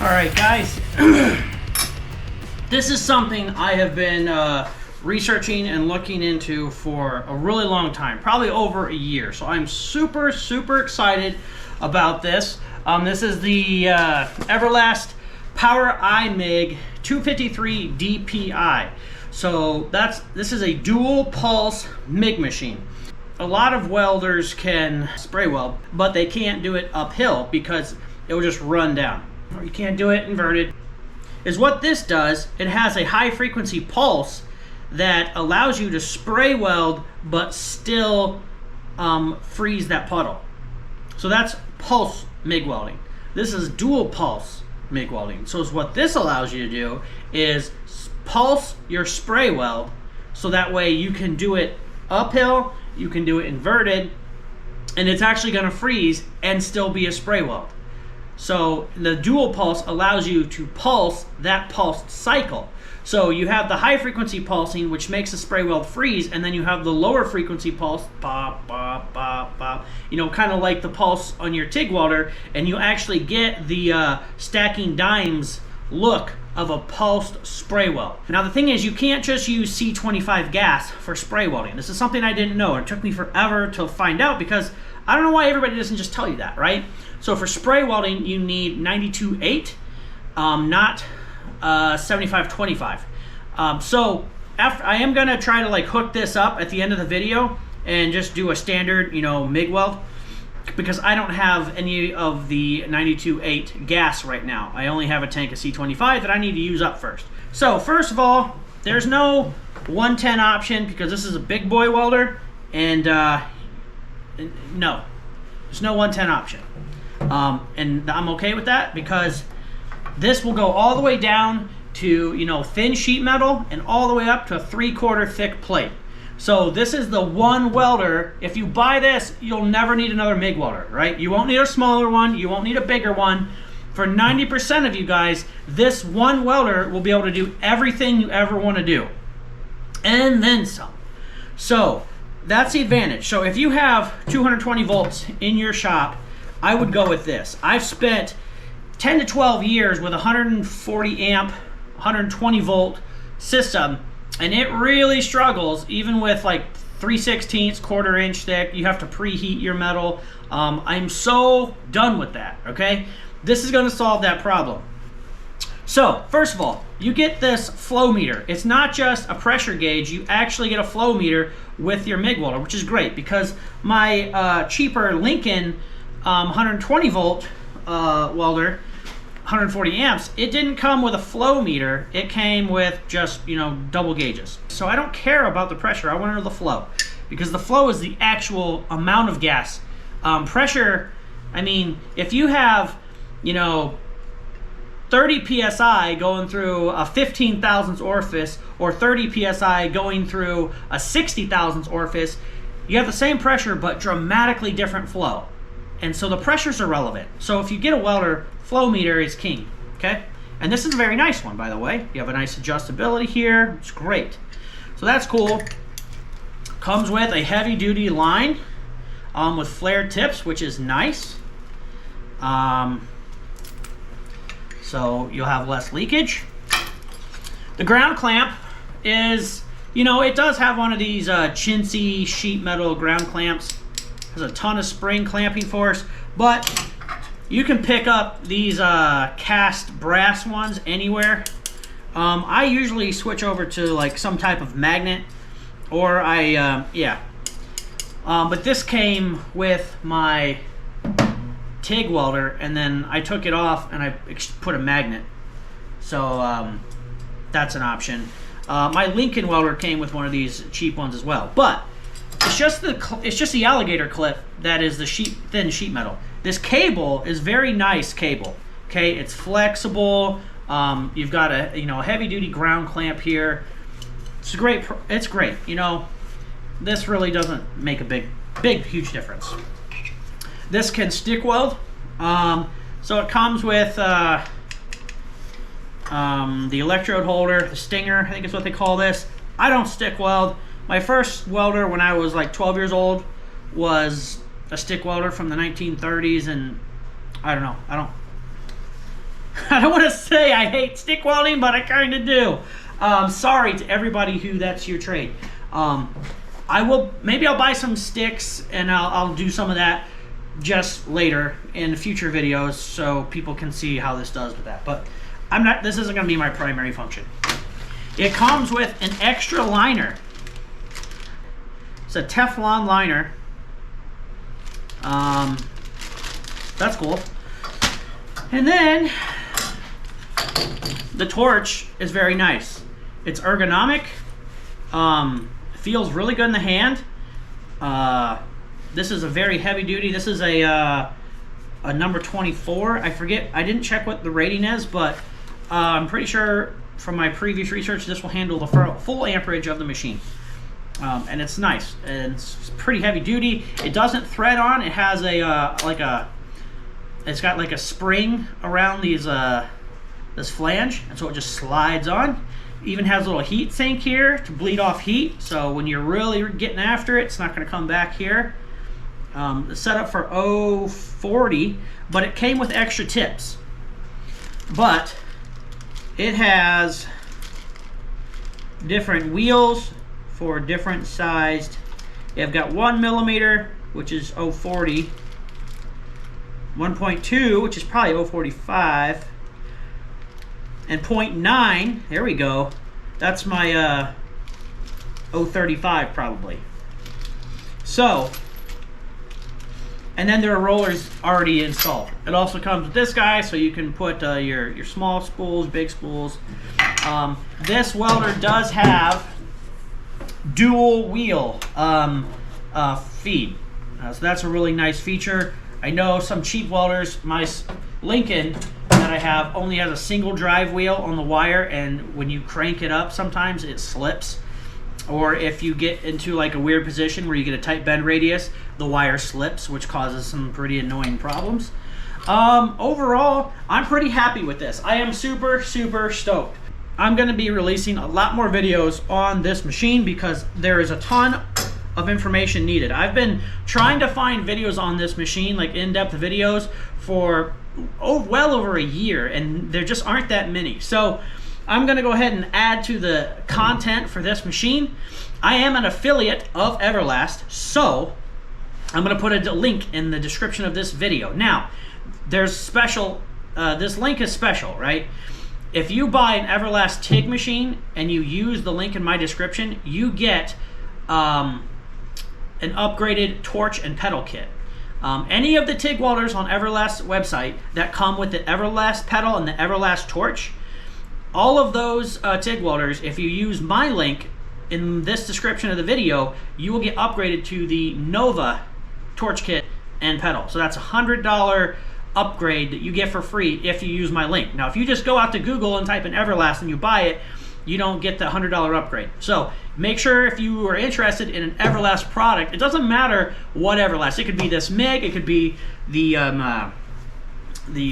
All right, guys, this is something I have been researching and looking into for a really long time, probably over a year. So I'm super excited about this. This is the Everlast Power i-mig 253 DPI. So this is a dual pulse MIG machine. A lot of welders can spray weld, but they can't do it uphill because it will just run down. You can't do it inverted. Is what this does. It has a high frequency pulse that allows you to spray weld but still freeze that puddle. So that's pulse MIG welding. This is dual pulse MIG welding. So what this allows you to do is pulse your spray weld, so that way you can do it uphill, you can do it inverted, and it's actually going to freeze and still be a spray weld. So the dual pulse allows you to pulse that pulsed cycle. So you have the high frequency pulsing, which makes the spray weld freeze, and then you have the lower frequency pulse, pop, pop, pop, pop, you know, kind of like the pulse on your TIG welder, and you actually get the stacking dimes look of a pulsed spray weld. Now the thing is, you can't just use C25 gas for spray welding. This is something I didn't know. It took me forever to find out because I don't know why everybody doesn't just tell you that, right? So for spray welding, you need 92.8, not 75.25. So after, I am gonna try to like hook this up at the end of the video and just do a standard, you know, MIG weld, because I don't have any of the 92.8 gas right now. I only have a tank of C25 that I need to use up first. So first of all, there's no 110 option because this is a big boy welder, and no, there's no 110 option. And I'm okay with that because this will go all the way down to, you know, thin sheet metal and all the way up to a 3/4 thick plate. So this is the one welder. If you buy this, you'll never need another MIG welder, right? You won't need a smaller one. You won't need a bigger one. For 90% of you guys, this one welder will be able to do everything you ever want to do, and then some. So that's the advantage. So if you have 220 volts in your shop, I would go with this. I've spent 10 to 12 years with 140 amp, 120 volt system, and it really struggles even with like 3/16 1/4 inch thick. You have to preheat your metal. I'm so done with that, okay? This is gonna solve that problem. So first of all, you get this flow meter. It's not just a pressure gauge, you actually get a flow meter with your MIG welder, which is great because my cheaper Lincoln 120 volt welder, 140 amps, it didn't come with a flow meter. It came with just, you know, double gauges. So I don't care about the pressure. I want to know the flow, because the flow is the actual amount of gas. Pressure, I mean, if you have, you know, 30 psi going through a 15 thousandths orifice or 30 psi going through a 60 thousandths orifice, you have the same pressure but dramatically different flow. And so the pressures are relevant. So if you get a welder, flow meter is king, okay? And this is a very nice one, by the way. You have a nice adjustability here. It's great. So that's cool. Comes with a heavy duty line with flared tips, which is nice. So you'll have less leakage. The ground clamp is, you know, it does have one of these chintzy sheet metal ground clamps. Has a ton of spring clamping force, but you can pick up these cast brass ones anywhere. I usually switch over to like some type of magnet, or but this came with my TIG welder, and then I took it off and I put a magnet. So that's an option. My Lincoln welder came with one of these cheap ones as well, but it's just the alligator clip that is the thin sheet metal. This cable is very nice cable. Okay, it's flexible. You've got a, you know, a heavy duty ground clamp here. It's great. It's great. You know, this really doesn't make a huge difference. This can stick weld. So it comes with the electrode holder, the stinger, I think is what they call this. I don't stick weld. My first welder when I was like 12 years old was a stick welder from the 1930s, and I don't know. I don't want to say I hate stick welding, but I kind of do. Sorry to everybody who that's your trade. Maybe I'll buy some sticks and I'll do some of that just later in future videos so people can see how this does with that. But this isn't going to be my primary function. It comes with an extra liner. It's a Teflon liner. That's cool. And then the torch is very nice. It's ergonomic. Feels really good in the hand. This is a very heavy duty. This is a number 24. I forget. I didn't check what the rating is, but I'm pretty sure from my previous research this will handle the full amperage of the machine. And it's nice. And it's pretty heavy duty. It doesn't thread on. It has it's got like a spring around this flange, and so it just slides on. Even has a little heat sink here to bleed off heat, so when you're really getting after it, it's not going to come back here. It's set up for 040, but it came with extra tips. But it has different wheels for different sized. You've got 1 millimeter, which is 040, 1.2, which is probably 045, and 0.9, there we go. That's my 035 probably. So, and then there are rollers already installed. It also comes with this guy, so you can put your small spools, big spools. This welder does have dual wheel feed. So that's a really nice feature. I know some cheap welders, my Lincoln that I have only has a single drive wheel on the wire, and when you crank it up sometimes it slips. Or if you get into like a weird position where you get a tight bend radius, the wire slips, which causes some pretty annoying problems. Overall, I'm pretty happy with this. I am super stoked. I'm going to be releasing a lot more videos on this machine because there is a ton of information needed. I've been trying to find videos on this machine, like in-depth videos, for well over a year, and there just aren't that many. So I'm going to go ahead and add to the content for this machine. I am an affiliate of Everlast, so I'm going to put a link in the description of this video. Now, there's special, this link is special, right? If you buy an Everlast TIG machine and you use the link in my description, you get an upgraded torch and pedal kit. Any of the TIG welders on Everlast's website that come with the Everlast pedal and the Everlast torch, all of those TIG welders, if you use my link in this description of the video, you will get upgraded to the Nova torch kit and pedal. So that's a $100 upgrade that you get for free if you use my link. Now, if you just go out to Google and type in Everlast and you buy it, you don't get the $100 upgrade. So make sure if you are interested in an Everlast product, it doesn't matter what Everlast. It could be this MIG, it could be the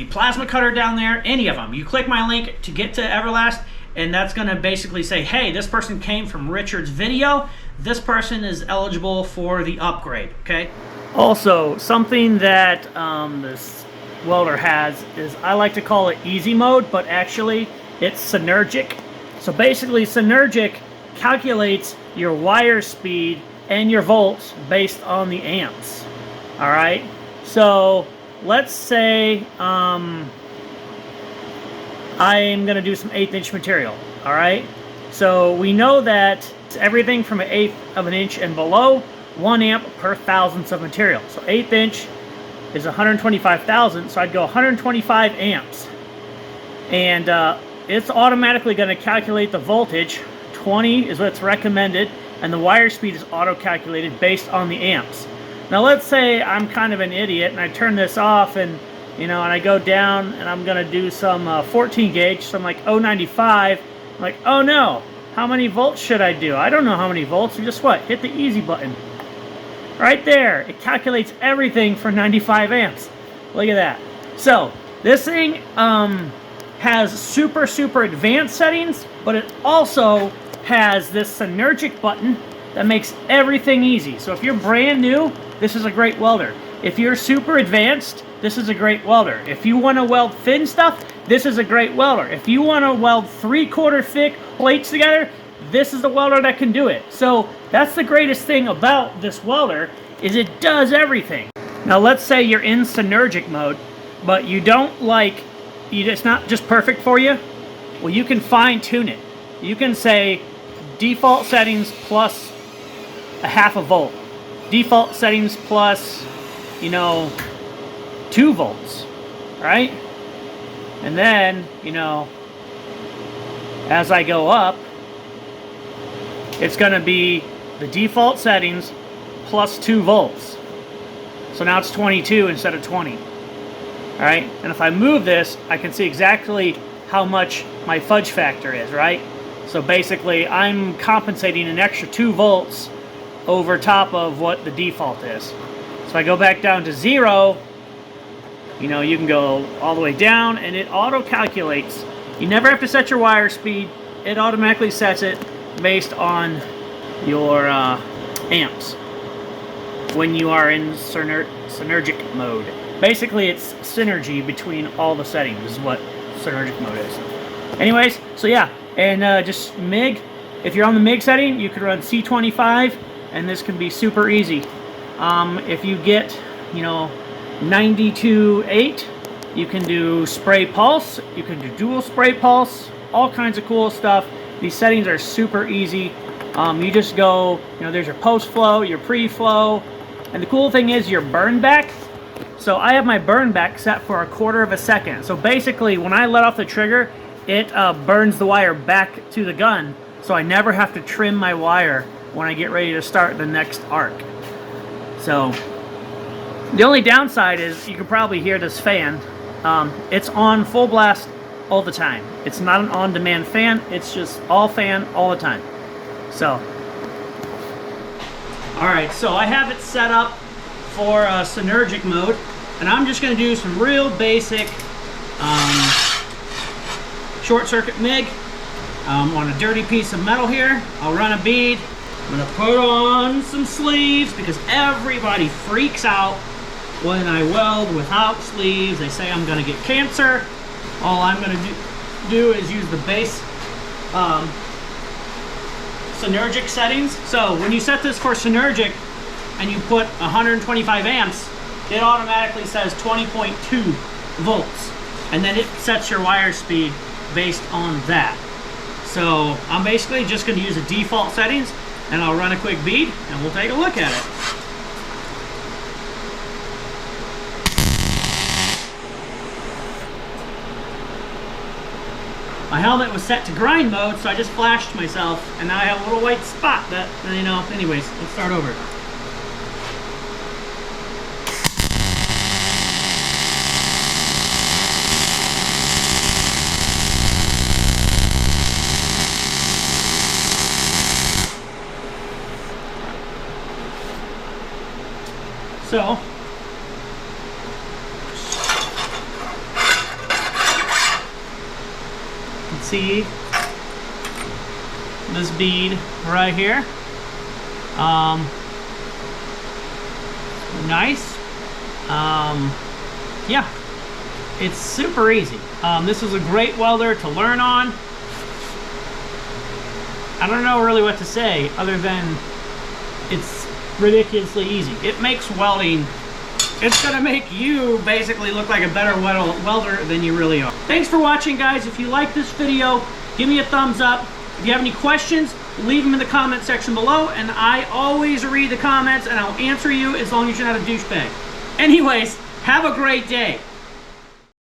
plasma cutter down there, any of them. You click my link to get to Everlast, and that's going to basically say, hey, this person came from Richard's video. This person is eligible for the upgrade, okay? Also, something that this welder has is, I like to call it easy mode, but actually it's Synergic. So basically Synergic calculates your wire speed and your volts based on the amps. All right, so let's say I'm going to do some 1/8 inch material. All right, so we know that it's everything from 1/8 of an inch and below, 1 amp per thousandths of material. So 1/8 inch is 125,000, so I'd go 125 amps. And it's automatically going to calculate the voltage. 20 is what's recommended, and the wire speed is auto-calculated based on the amps. Now let's say I'm kind of an idiot and I turn this off, and and I go down and I'm going to do some 14 gauge, so I'm like 0.95. I'm like, oh no, how many volts should I do? I don't know how many volts. So just what? Hit the easy button. Right there, it calculates everything for 95 amps. Look at that. So this thing has super advanced settings, but it also has this Synergic button that makes everything easy. So if you're brand new, this is a great welder. If you're super advanced, this is a great welder. If you want to weld thin stuff, this is a great welder. If you want to weld 3/4 thick plates together, this is the welder that can do it. So that's the greatest thing about this welder, is it does everything. Now let's say you're in Synergic mode, but you don't like, it's not just perfect for you. Well, you can fine tune it. You can say default settings plus a 1/2 volt. Default settings plus, you know, 2 volts, right? And then, you know, as I go up, it's going to be the default settings plus 2 volts. So now it's 22 instead of 20. All right, and if I move this, I can see exactly how much my fudge factor is, right? So basically, I'm compensating an extra 2 volts over top of what the default is. So if I go back down to 0, you know, you can go all the way down, and it auto-calculates. You never have to set your wire speed. It automatically sets it based on your amps when you are in Synergic mode. Basically, it's synergy between all the settings is what Synergic mode is. Anyways, so yeah, and just MIG. If you're on the MIG setting, you could run C25, and this can be super easy. If you get, you know, 92.8, you can do spray pulse, you can do dual spray pulse, all kinds of cool stuff. These settings are super easy. You just go, you know, there's your post flow, your pre-flow, and the cool thing is your burn back. So I have my burn back set for 1/4 second. So basically, when I let off the trigger, it burns the wire back to the gun, so I never have to trim my wire when I get ready to start the next arc. So the only downside is you can probably hear this fan. It's on full blast all the time. It's not an on-demand fan. It's just all fan all the time. So, all right. So I have it set up for Synergic mode, and I'm just going to do some real basic short circuit MIG on a dirty piece of metal here. I'll run a bead. I'm going to put on some sleeves because everybody freaks out when I weld without sleeves. They say I'm going to get cancer. All I'm going to do is use the base Synergic settings. So when you set this for Synergic and you put 125 amps, it automatically says 20.2 volts. And then it sets your wire speed based on that. So I'm basically just going to use the default settings, and I'll run a quick bead and we'll take a look at it. My helmet was set to grind mode, so I just flashed myself, and now I have a little white spot that, you know, anyways, let's start over. So, you can see this bead right here. Nice. Yeah, it's super easy. This is a great welder to learn on. I don't know really what to say other than it's ridiculously easy. It makes welding, it's gonna make you basically look like a better welder than you really are. Thanks for watching, guys. If you like this video, give me a thumbs up. If you have any questions, leave them in the comment section below, and I always read the comments and I'll answer you as long as you're not a douchebag. Anyways, have a great day.